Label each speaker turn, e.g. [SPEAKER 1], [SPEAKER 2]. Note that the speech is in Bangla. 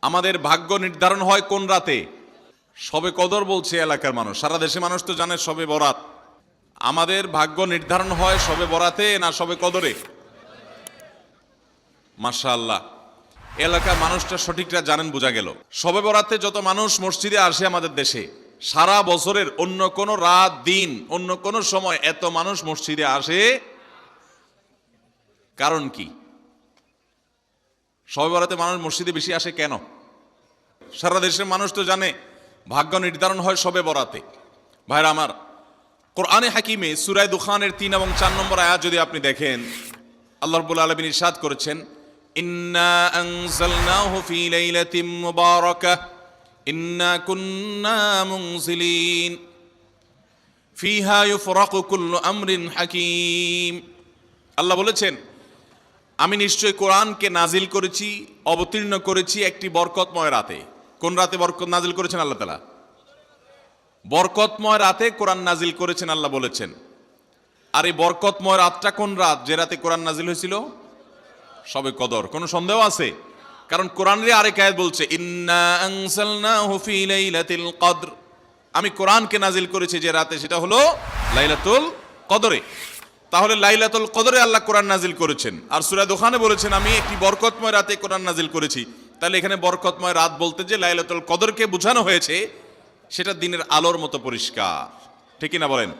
[SPEAKER 1] আমাদের ভাগ্য নির্ধারণ হয় কোন রাতে? শবে কদর বলছে এলাকার মানুষ, সারা দেশে মানুষ তো জানে শবে বরাত। আমাদের ভাগ্য নির্ধারণ হয় শবে বরাতে না শবে কদরে? মাশাআল্লাহ, এলাকার মানুষটা সঠিকটা জানেন, বোঝা গেল। শবে বরাতে যত মানুষ মসজিদে আসে আমাদের দেশে, সারা বছরের অন্য কোন রাত দিন অন্য কোন সময় এত মানুষ মসজিদে আসে কারণ কি? শবে বরাতে মানুষ মসজিদে বেশি আসে কেন? সারা দেশের মানুষ তো জানে ভাগ্য নির্ধারণ হয় শবে বরাতে। ভাইরা আমার, কোরআনে হাকিমে সূরা দুখানের ৩ এবং ৪ নম্বর আয়াত যদি আপনি দেখেন, আল্লাহ রাব্বুল আলামিন ইরশাদ করেছেন, ইন্না আনজালনাহু ফি লাইলাতিন মুবারাকাহ ইন্না কুন্না মুনজিলিন ফিহা ইউফরাকু কুল্লু আমরিন হাকিম। আল্লাহ বলেছেন, আমি নিশ্চয় কোরআনকে নাজিল করেছি, অবতীর্ণ করেছি একটি বরকতময় রাতে। কোন রাতে বরকত নাজিল করেছেন আল্লাহ তাআলা? বরকতময় রাতে কোরআন নাজিল করেছেন আল্লাহ বলেছেন। আর এই বরকতময় রাতটা কোন রাত যে রাতে কোরআন নাজিল হয়েছিল? শবে কদর। কোনো সন্দেহ আছে? কারণ কোরআনের আরেক আয়াত বলছে, ইন্না আনজালনাহু ফি লাইলাতিল কদর, আমি কোরআনকে নাজিল করেছি যে রাতে, সেটা হলো লাইলাতুল কদরে। তাহলে লাইলাতুল কদরে আল্লাহ কোরআন নাজিল করেছেন, আর সূরা দুখানে বলেছেন আমি একটি বরকতময় রাতে কোরআন নাজিল করেছি। তাহলে এখানে বরকতময় রাত বলতে যে লাইলাতুল কদরকে বোঝানো হয়েছে, সেটা দিনের আলোর মতো পরিষ্কার, ঠিক কি না বলেন?